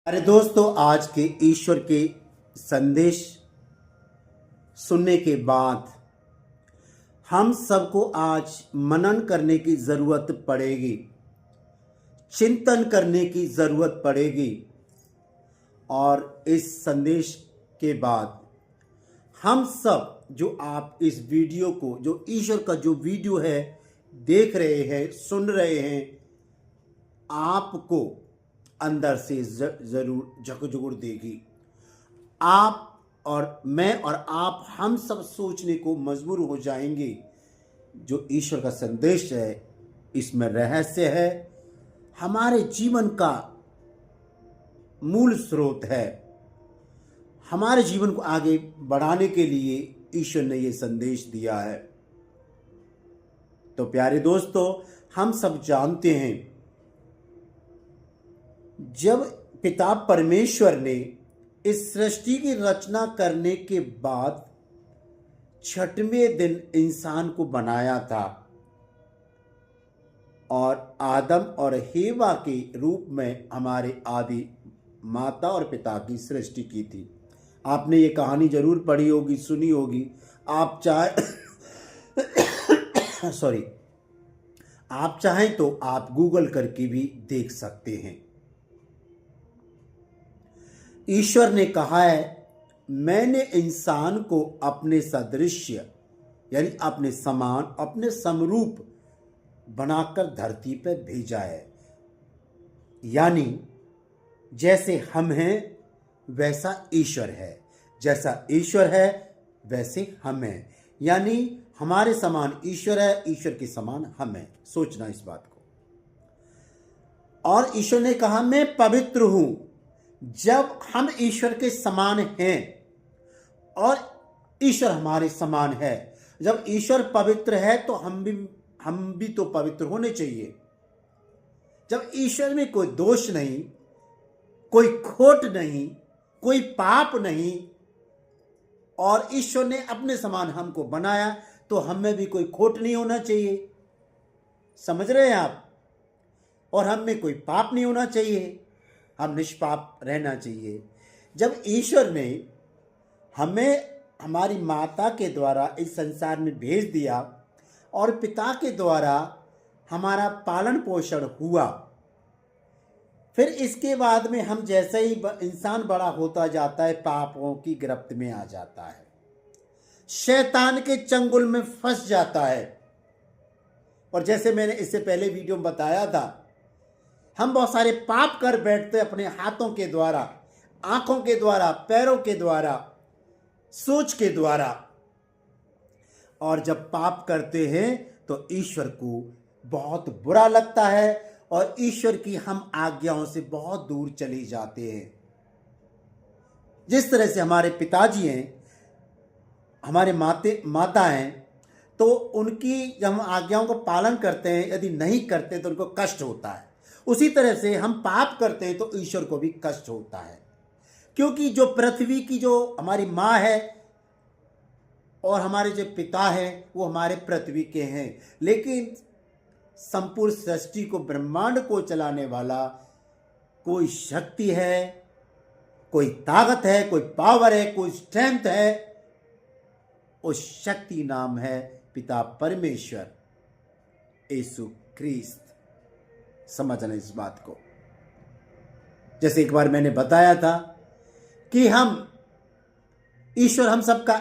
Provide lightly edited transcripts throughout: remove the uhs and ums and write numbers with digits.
अरे दोस्तों, आज के ईश्वर के संदेश सुनने के बाद हम सबको आज मनन करने की ज़रूरत पड़ेगी, चिंतन करने की ज़रूरत पड़ेगी। और इस संदेश के बाद हम सब जो आप इस वीडियो को, जो ईश्वर का जो वीडियो है देख रहे हैं, सुन रहे हैं, आपको अंदर से जरूर झकझोर देगी। आप और मैं और आप हम सब सोचने को मजबूर हो जाएंगे। जो ईश्वर का संदेश है, इसमें रहस्य है, हमारे जीवन का मूल स्रोत है। हमारे जीवन को आगे बढ़ाने के लिए ईश्वर ने यह संदेश दिया है। तो प्यारे दोस्तों, हम सब जानते हैं, जब पिता परमेश्वर ने इस सृष्टि की रचना करने के बाद छठवें दिन इंसान को बनाया था और आदम और हेवा के रूप में हमारे आदि माता और पिता की सृष्टि की थी। आपने ये कहानी जरूर पढ़ी होगी, सुनी होगी। आप चाहें तो आप गूगल करके भी देख सकते हैं। ईश्वर ने कहा है, मैंने इंसान को अपने सदृश्य यानी अपने समान, अपने समरूप बनाकर धरती पर भेजा है। यानी जैसे हम हैं वैसा ईश्वर है, जैसा ईश्वर है वैसे हम हैं। यानी हमारे समान ईश्वर है, ईश्वर के समान हम हैं। सोचना इस बात को। और ईश्वर ने कहा, मैं पवित्र हूं। जब हम ईश्वर के समान हैं और ईश्वर हमारे समान है, जब ईश्वर पवित्र है तो हम भी तो पवित्र होने चाहिए। जब ईश्वर में कोई दोष नहीं, कोई खोट नहीं, कोई पाप नहीं, और ईश्वर ने अपने समान हमको बनाया, तो हमें भी कोई खोट नहीं होना चाहिए। समझ रहे हैं आप? और हम में कोई पाप नहीं होना चाहिए, हम निष्पाप रहना चाहिए। जब ईश्वर ने हमें हमारी माता के द्वारा इस संसार में भेज दिया और पिता के द्वारा हमारा पालन पोषण हुआ, फिर इसके बाद में हम जैसे ही इंसान बड़ा होता जाता है, पापों की गिरफ्त में आ जाता है, शैतान के चंगुल में फंस जाता है। और जैसे मैंने इससे पहले वीडियो में बताया था, हम बहुत सारे पाप कर बैठते अपने हाथों के द्वारा, आंखों के द्वारा, पैरों के द्वारा, सोच के द्वारा। और जब पाप करते हैं तो ईश्वर को बहुत बुरा लगता है और ईश्वर की हम आज्ञाओं से बहुत दूर चले जाते हैं। जिस तरह से हमारे पिताजी हैं, हमारे माता हैं, तो उनकी जब हम आज्ञाओं को पालन करते हैं, यदि नहीं करते तो उनको कष्ट होता है। उसी तरह से हम पाप करते हैं तो ईश्वर को भी कष्ट होता है। क्योंकि जो पृथ्वी की जो हमारी माँ है और हमारे जो पिता हैं, वो हमारे पृथ्वी के हैं, लेकिन संपूर्ण सृष्टि को, ब्रह्मांड को चलाने वाला कोई शक्ति है, कोई ताकत है, कोई पावर है, कोई स्ट्रेंथ है। उस शक्ति नाम है पिता परमेश्वर, यीशु ख्रीस्त। समझना इस बात को। जैसे एक बार मैंने बताया था कि ईश्वर हम सबका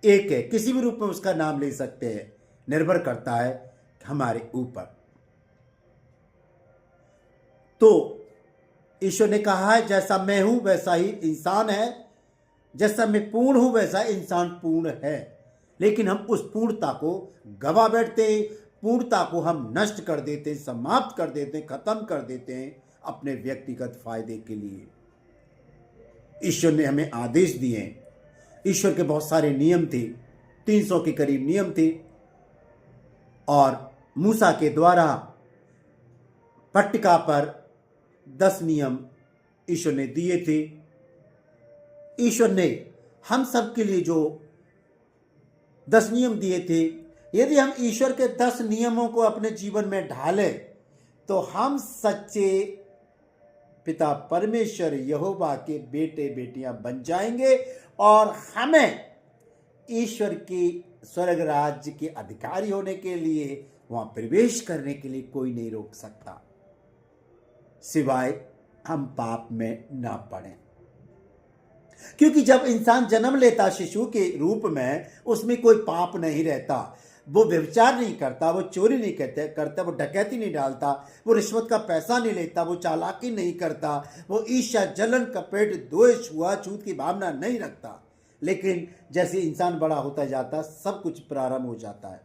एक है, किसी भी रूप में उसका नाम ले सकते हैं, निर्भर करता है हमारे ऊपर। तो ईश्वर ने कहा है, जैसा मैं हूं वैसा ही इंसान है, जैसा मैं पूर्ण हूं वैसा इंसान पूर्ण है। लेकिन हम उस पूर्णता को गवा बैठते हैं, पूर्णता को हम नष्ट कर देते हैं, समाप्त कर देते हैं, खत्म कर देते हैं अपने व्यक्तिगत फायदे के लिए। ईश्वर ने हमें आदेश दिए। ईश्वर के बहुत सारे नियम थे, 300 के करीब नियम थे, और मूसा के द्वारा पट्टिका पर 10 नियम ईश्वर ने दिए थे। ईश्वर ने हम सब के लिए जो 10 नियम दिए थे, यदि हम ईश्वर के 10 नियमों को अपने जीवन में ढालें तो हम सच्चे पिता परमेश्वर यहोवा के बेटे बेटियां बन जाएंगे और हमें ईश्वर की स्वर्ग राज्य के अधिकारी होने के लिए, वहां प्रवेश करने के लिए कोई नहीं रोक सकता, सिवाय हम पाप में ना पड़ें। क्योंकि जब इंसान जन्म लेता शिशु के रूप में, उसमें कोई पाप नहीं रहता। वो व्यभिचार नहीं करता, वो चोरी नहीं करता, वो डकैती नहीं डालता, वो रिश्वत का पैसा नहीं लेता, वो चालाकी नहीं करता, वो ईर्ष्या, जलन, कपट, द्वेष, छूत की भावना नहीं रखता। लेकिन जैसे इंसान बड़ा होता जाता, सब कुछ प्रारंभ हो जाता है।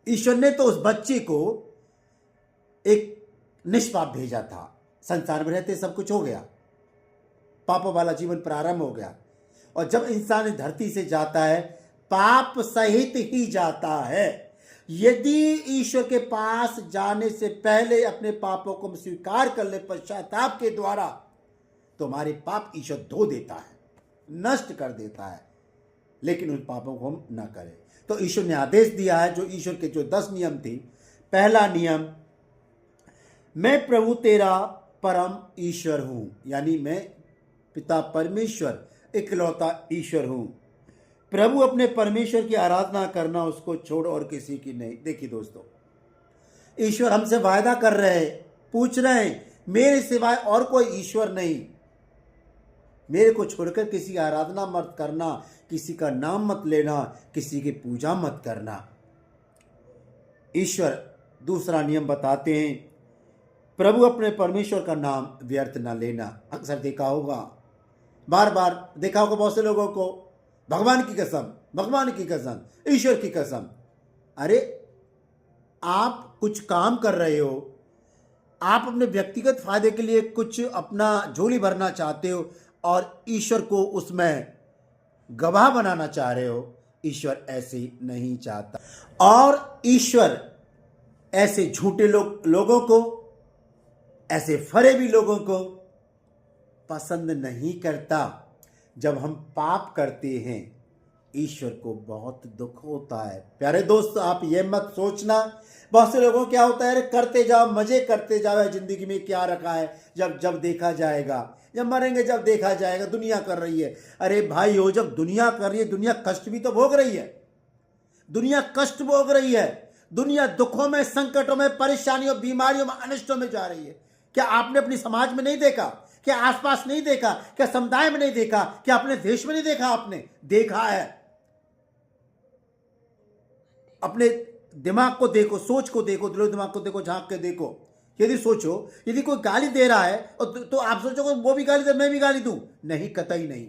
ईश्वर ने तो उस बच्चे को एक निष्पाप भेजा था, संसार में रहते सब कुछ हो गया, पाप वाला जीवन प्रारंभ हो गया। और जब इंसान धरती से जाता है, पाप सहित ही जाता है। यदि ईश्वर के पास जाने से पहले अपने पापों को स्वीकार कर ले पश्चाताप के द्वारा, तो हमारे पाप ईश्वर धो देता है, नष्ट कर देता है। लेकिन उन पापों को हम ना करें। तो ईश्वर ने आदेश दिया है, जो ईश्वर के जो 10 नियम थे। पहला नियम, मैं प्रभु तेरा परम ईश्वर हूं, यानी मैं पिता परमेश्वर इकलौता ईश्वर हूं। प्रभु अपने परमेश्वर की आराधना करना, उसको छोड़ और किसी की नहीं। देखिए दोस्तों, ईश्वर हमसे वायदा कर रहे हैं, पूछ रहे हैं, मेरे सिवाय और कोई ईश्वर नहीं, मेरे को छोड़कर किसी की आराधना मत करना, किसी का नाम मत लेना, किसी की पूजा मत करना। ईश्वर दूसरा नियम बताते हैं, प्रभु अपने परमेश्वर का नाम व्यर्थ न लेना। अक्सर देखा होगा, बार बार देखा होगा बहुत से लोगों को, भगवान की कसम, भगवान की कसम, ईश्वर की कसम। अरे आप कुछ काम कर रहे हो, आप अपने व्यक्तिगत फायदे के लिए कुछ अपना झोली भरना चाहते हो और ईश्वर को उसमें गवाह बनाना चाह रहे हो। ईश्वर ऐसे नहीं चाहता, और ईश्वर ऐसे झूठे लोगों को, ऐसे फरेबी लोगों को पसंद नहीं करता। जब हम पाप करते हैं, ईश्वर को बहुत दुख होता है। प्यारे दोस्त, आप ये मत सोचना, बहुत से लोगों को क्या होता है, अरे करते जाओ, मजे करते जाओ, जिंदगी में क्या रखा है, जब देखा जाएगा, जब मरेंगे जब देखा जाएगा, दुनिया कर रही है। अरे भाई हो, जब दुनिया कर रही है, दुनिया कष्ट भी तो भोग रही है, दुनिया कष्ट भोग रही है, दुनिया दुखों में, संकटों में, परेशानियों, बीमारियों में, अनिष्टों में जा रही है। क्या आपने अपनी समाज में नहीं देखा? क्या आसपास नहीं देखा? क्या समुदाय में नहीं देखा? क्या अपने देश में नहीं देखा? आपने देखा है। अपने दिमाग को देखो, सोच को देखो, दिलो दिमाग को देखो, झांक के देखो। यदि सोचो, यदि कोई गाली दे रहा है तो आप सोचोगे वो भी गाली दे, मैं भी गाली दूं? नहीं, कतई नहीं।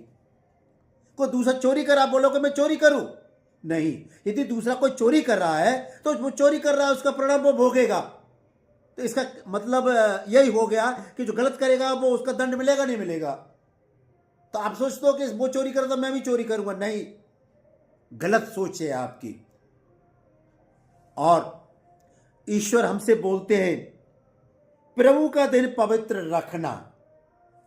कोई दूसरा चोरी कर, आप बोलोगे मैं चोरी करूं? नहीं। यदि दूसरा कोई चोरी कर रहा है तो वो चोरी कर रहा है, उसका परिणाम वो भोगेगा। तो इसका मतलब यही हो गया कि जो गलत करेगा वो उसका दंड मिलेगा, नहीं मिलेगा? तो आप सोचते हो कि वो चोरी कर रहा था, मैं भी चोरी करूंगा? नहीं, गलत सोच है आपकी। और ईश्वर हमसे बोलते हैं, प्रभु का दिन पवित्र रखना।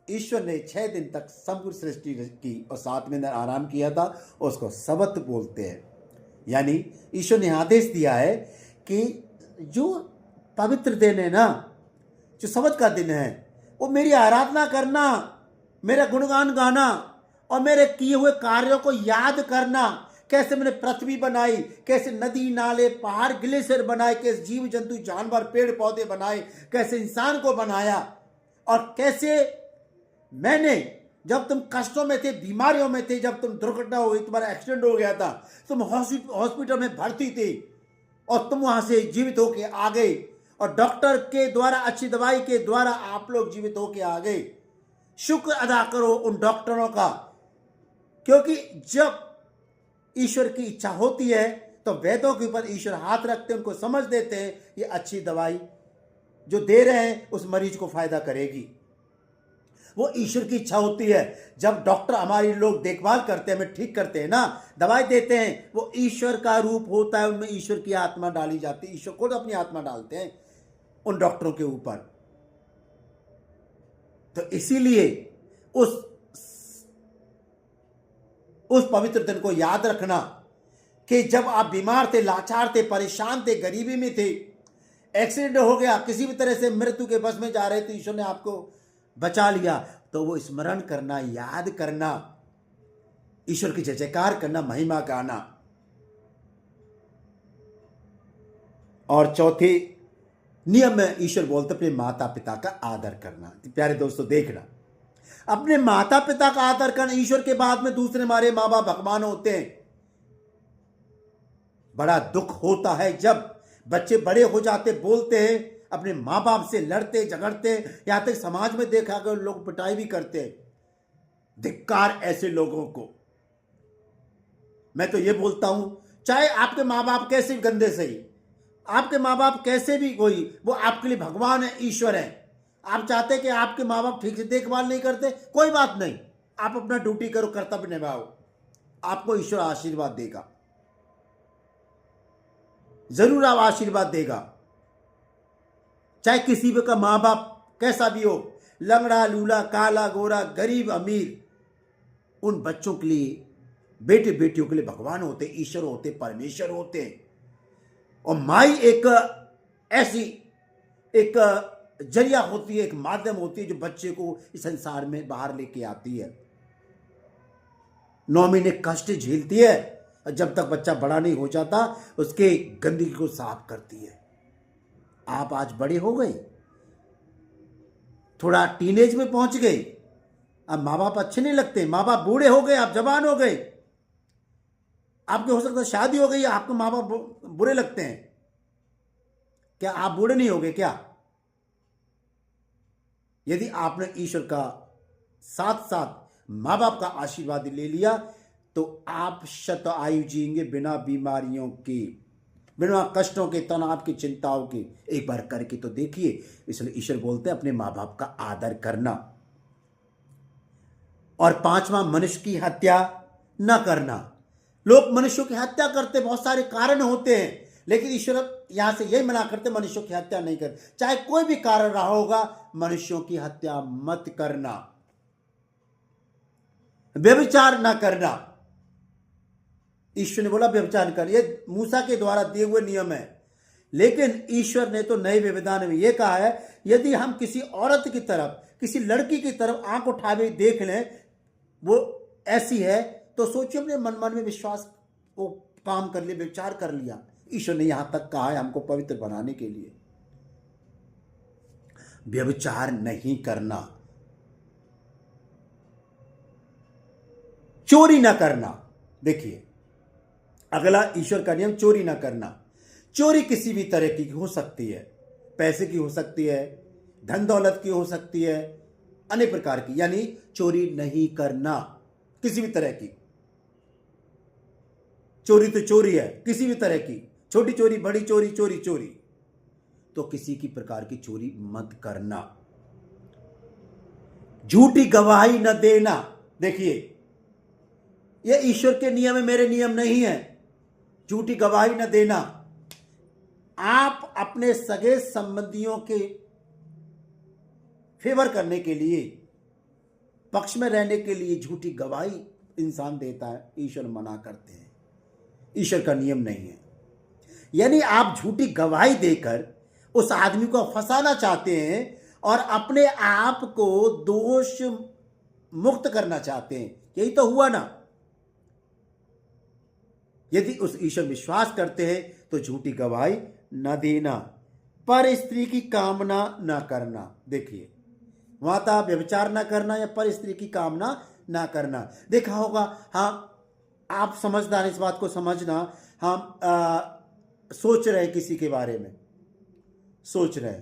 ईश्वर ने 6 दिन तक समग्र सृष्टि की और 7वें दिन आराम किया था, उसको सबत बोलते हैं। यानी ईश्वर ने आदेश दिया है कि जो पवित्र दिन है ना, जो सबत का दिन है, वो मेरी आराधना करना, मेरा गुणगान गाना और मेरे किए हुए कार्यों को याद करना। कैसे मैंने पृथ्वी बनाई, कैसे नदी, नाले, पहाड़, ग्लेशियर बनाए, कैसे जीव जंतु, जानवर, पेड़ पौधे बनाए, कैसे इंसान को बनाया, और कैसे मैंने, जब तुम कष्टों में थे, बीमारियों में थे, जब तुम दुर्घटना हुई, तुम्हारा एक्सीडेंट हो गया था, तुम हॉस्पिटल में भर्ती थे और तुम वहां से जीवित होके आ गए, और डॉक्टर के द्वारा, अच्छी दवाई के द्वारा आप लोग जीवित होके आ गए। शुक्र अदा करो उन डॉक्टरों का, क्योंकि जब ईश्वर की इच्छा होती है तो वेदों के ऊपर ईश्वर हाथ रखते हैं, उनको समझ देते हैं ये अच्छी दवाई जो दे रहे हैं उस मरीज को फायदा करेगी। वो ईश्वर की इच्छा होती है। जब डॉक्टर हमारी लोग देखभाल करते हैं, हमें ठीक करते हैं ना, दवाई देते हैं, वो ईश्वर का रूप होता है, उनमें ईश्वर की आत्मा डाली जाती है। ईश्वर खुद अपनी आत्मा डालते हैं उन डॉक्टरों के ऊपर। तो इसीलिए उस पवित्र दिन को याद रखना कि जब आप बीमार थे, लाचार थे, परेशान थे, गरीबी में थे, एक्सीडेंट हो गया, किसी भी तरह से मृत्यु के बस में जा रहे थे, ईश्वर ने आपको बचा लिया, तो वो स्मरण करना, याद करना, ईश्वर की जय जयकार करना, महिमा गाना। और चौथे नियम में ईश्वर बोलते अपने माता पिता का आदर करना। प्यारे दोस्तों देखना, अपने माता पिता का आदर करना, ईश्वर के बाद में दूसरे हमारे माँ बाप भगवान होते हैं। बड़ा दुख होता है जब बच्चे बड़े हो जाते, बोलते हैं, अपने माँ बाप से लड़ते झगड़ते, यहां तक समाज में देखा कर लोग पिटाई भी करते हैं। धिक्कार ऐसे लोगों को। मैं तो ये बोलता हूं, चाहे आपके माँ बाप कैसे भी गंदे सही, आपके माँ बाप कैसे भी कोई, वो आपके लिए भगवान है, ईश्वर है। आप चाहते कि आपके माँ बाप ठीक से देखभाल नहीं करते, कोई बात नहीं, आप अपना ड्यूटी करो, कर्तव्य निभाओ, आपको ईश्वर आशीर्वाद देगा, जरूर आप आशीर्वाद देगा। चाहे किसी का माँ बाप कैसा भी हो, लंगड़ा लूला, काला गोरा, गरीब अमीर, उन बच्चों के लिए, बेटे बेटियों के लिए भगवान होते, ईश्वर होते, परमेश्वर होते। और माई एक ऐसी एक जरिया होती है, एक माध्यम होती है जो बच्चे को इस संसार में बाहर लेके आती है। 9 महीने कष्ट झेलती है, और जब तक बच्चा बड़ा नहीं हो जाता उसके गंदगी को साफ करती है। आप आज बड़े हो गए, थोड़ा टीनेज में पहुंच गए, अब माँ बाप अच्छे नहीं लगते, माँ बाप बूढ़े हो गए, आप जवान हो गए, आपके हो सकता है शादी हो गई, आपको माँ बाप बुरे लगते हैं। क्या आप बूढ़े नहीं हो गए क्या? यदि आपने ईश्वर का साथ साथ माँ बाप का आशीर्वाद ले लिया तो आप शत आयु जिएंगे, बिना बीमारियों की, बिना कष्टों के, तनाव की, चिंताओं की। एक बार करके तो देखिए। इसलिए ईश्वर बोलते हैं अपने माँ बाप का आदर करना। और 5वां, मनुष्य की हत्या न करना। लोग मनुष्यों की हत्या करते, बहुत सारे कारण होते हैं, लेकिन ईश्वर यहां से यही मना करते, मनुष्यों की हत्या नहीं कर। चाहे कोई भी कारण रहा होगा, मनुष्यों की हत्या मत करना, व्यभिचार न करना। ईश्वर ने बोला व्यभिचार कर, ये मूसा के द्वारा दिए हुए नियम है। लेकिन ईश्वर ने तो नए विधान में यह कहा है, यदि हम किसी औरत की तरफ, किसी लड़की की तरफ आंख उठावे देख लें, वो ऐसी है, तो सोचिए अपने मन में विश्वास को काम कर लिया, विचार कर लिया। ईश्वर ने यहां तक कहा है हमको पवित्र बनाने के लिए, व्यभिचार नहीं करना, चोरी ना करना। देखिए अगला ईश्वर का नियम, चोरी ना करना। चोरी किसी भी तरह की हो सकती है, पैसे की हो सकती है, धन दौलत की हो सकती है, अनेक प्रकार की, यानी चोरी नहीं करना किसी भी तरह की। चोरी तो चोरी है किसी भी तरह की, छोटी चोरी, बड़ी चोरी, चोरी चोरी। तो किसी की प्रकार की चोरी मत करना। झूठी गवाही न देना। देखिए यह ईश्वर के नियम है, मेरे नियम नहीं है। झूठी गवाही न देना। आप अपने सगे संबंधियों के फेवर करने के लिए, पक्ष में रहने के लिए झूठी गवाही इंसान देता है, ईश्वर मना करते हैं, ईश्वर का नियम नहीं है। यानी आप झूठी गवाही देकर उस आदमी को फंसाना चाहते हैं और अपने आप को दोष मुक्त करना चाहते हैं। यही तो हुआ ना। यदि उस ईश्वर विश्वास करते हैं तो झूठी गवाही न देना, पर स्त्री की कामना न करना। देखिए माता व्यभिचार न करना या पर स्त्री की कामना न करना। देखा होगा, हाँ आप समझदार इस बात को समझना, हम सोच रहे किसी के बारे में, सोच रहे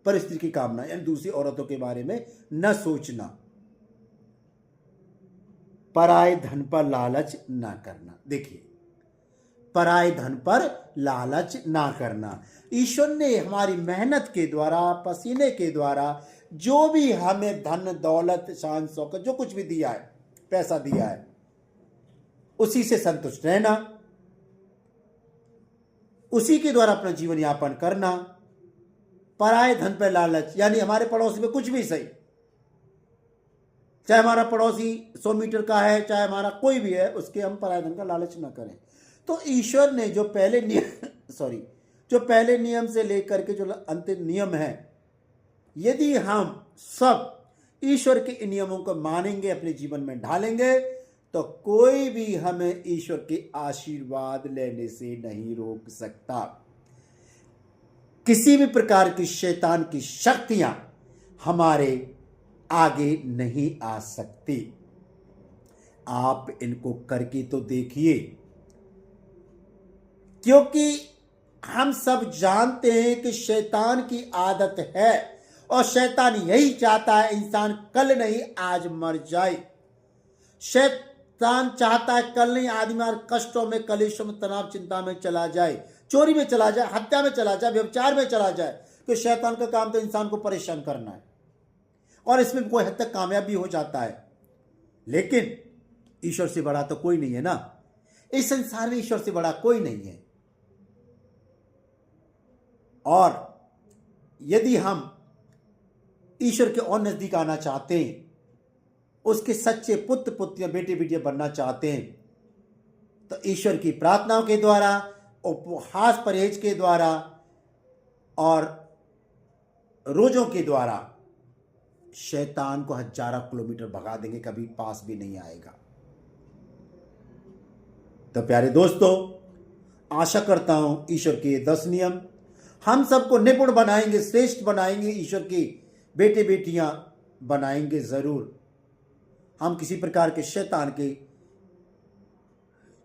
पर स्त्री की कामना, यानी दूसरी औरतों के बारे में न सोचना। पराये धन पर लालच ना करना। देखिए पराये धन पर लालच ना करना। ईश्वर ने हमारी मेहनत के द्वारा, पसीने के द्वारा जो भी हमें धन दौलत शान शौकत जो कुछ भी दिया है, पैसा दिया है, उसी से संतुष्ट रहना, उसी के द्वारा अपना जीवन यापन करना। पराये धन पर लालच, यानी हमारे पड़ोसी में कुछ भी सही, चाहे हमारा पड़ोसी 100 मीटर का है, चाहे हमारा कोई भी है, उसके हम पराये धन का लालच ना करें। तो ईश्वर ने जो पहले नियम जो पहले नियम से लेकर के जो अंतिम नियम है, यदि हम सब ईश्वर के इन नियमों को मानेंगे, अपने जीवन में ढालेंगे, तो कोई भी हमें ईश्वर के आशीर्वाद लेने से नहीं रोक सकता। किसी भी प्रकार की शैतान की शक्तियां हमारे आगे नहीं आ सकती। आप इनको करके तो देखिए, क्योंकि हम सब जानते हैं कि शैतान की आदत है और शैतान यही चाहता है इंसान कल नहीं आज मर जाए। शैतान चाहता है कल नहीं आदमी कष्टों में, कलेशों में, तनाव, चिंता में चला जाए, चोरी में चला जाए, हत्या में चला जाए, व्यभिचार में चला जाए। तो शैतान का काम तो इंसान को परेशान करना है और इसमें कोई हद तक कामयाब भी हो जाता है। लेकिन ईश्वर से बड़ा तो कोई नहीं है ना, इस संसार में ईश्वर से बड़ा कोई नहीं है। और यदि हम ईश्वर के और नजदीक आना चाहते हैं, उसके सच्चे पुत्र पुत्रियां, बेटे बेटियां बनना चाहते हैं, तो ईश्वर की प्रार्थनाओं के द्वारा, उपवास परहेज के द्वारा और रोजों के द्वारा शैतान को हजारों किलोमीटर भगा देंगे, कभी पास भी नहीं आएगा। तो प्यारे दोस्तों, आशा करता हूं ईश्वर के ये 10 नियम हम सबको निपुण बनाएंगे, श्रेष्ठ बनाएंगे, ईश्वर की बेटे बेटियां बनाएंगे जरूर। हम किसी प्रकार के शैतान के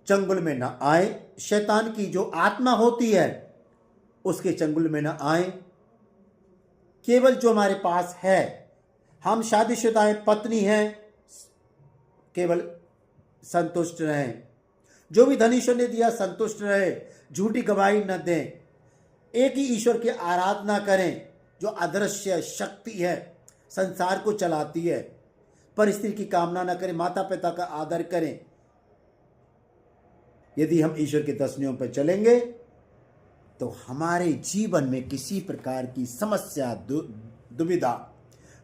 चंगुल में ना आए, शैतान की जो आत्मा होती है उसके चंगुल में ना आए। केवल जो हमारे पास है, हम शादीशुदा हैं, पत्नी हैं, केवल संतुष्ट रहें। जो भी धन ईश्वर ने दिया संतुष्ट रहे, झूठी गवाही न दें, एक ही ईश्वर की आराधना करें जो अदृश्य शक्ति है, संसार को चलाती है। पर स्त्री की कामना न करें, माता पिता का आदर करें। यदि हम ईश्वर के 10 नियमों पर चलेंगे तो हमारे जीवन में किसी प्रकार की समस्या, दुविधा,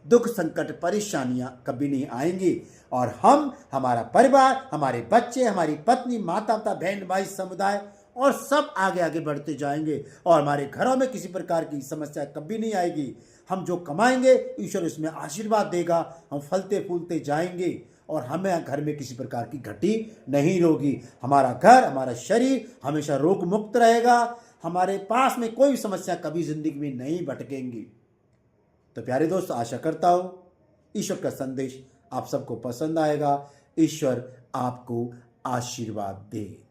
दुख, संकट, परेशानियां कभी नहीं आएंगी और हम, हमारा परिवार, हमारे बच्चे, हमारी पत्नी, माता पिता, बहन भाई, समुदाय और सब आगे आगे बढ़ते जाएंगे और हमारे घरों में किसी प्रकार की समस्या कभी नहीं आएगी। हम जो कमाएंगे ईश्वर उसमें आशीर्वाद देगा, हम फलते फूलते जाएंगे और हमें घर में किसी प्रकार की घटी नहीं होगी। हमारा घर, हमारा शरीर हमेशा रोग मुक्त रहेगा, हमारे पास में कोई समस्या कभी जिंदगी में नहीं भटकेंगी। तो प्यारे दोस्त, आशा करता हूं ईश्वर का संदेश आप सबको पसंद आएगा। ईश्वर आपको आशीर्वाद दे।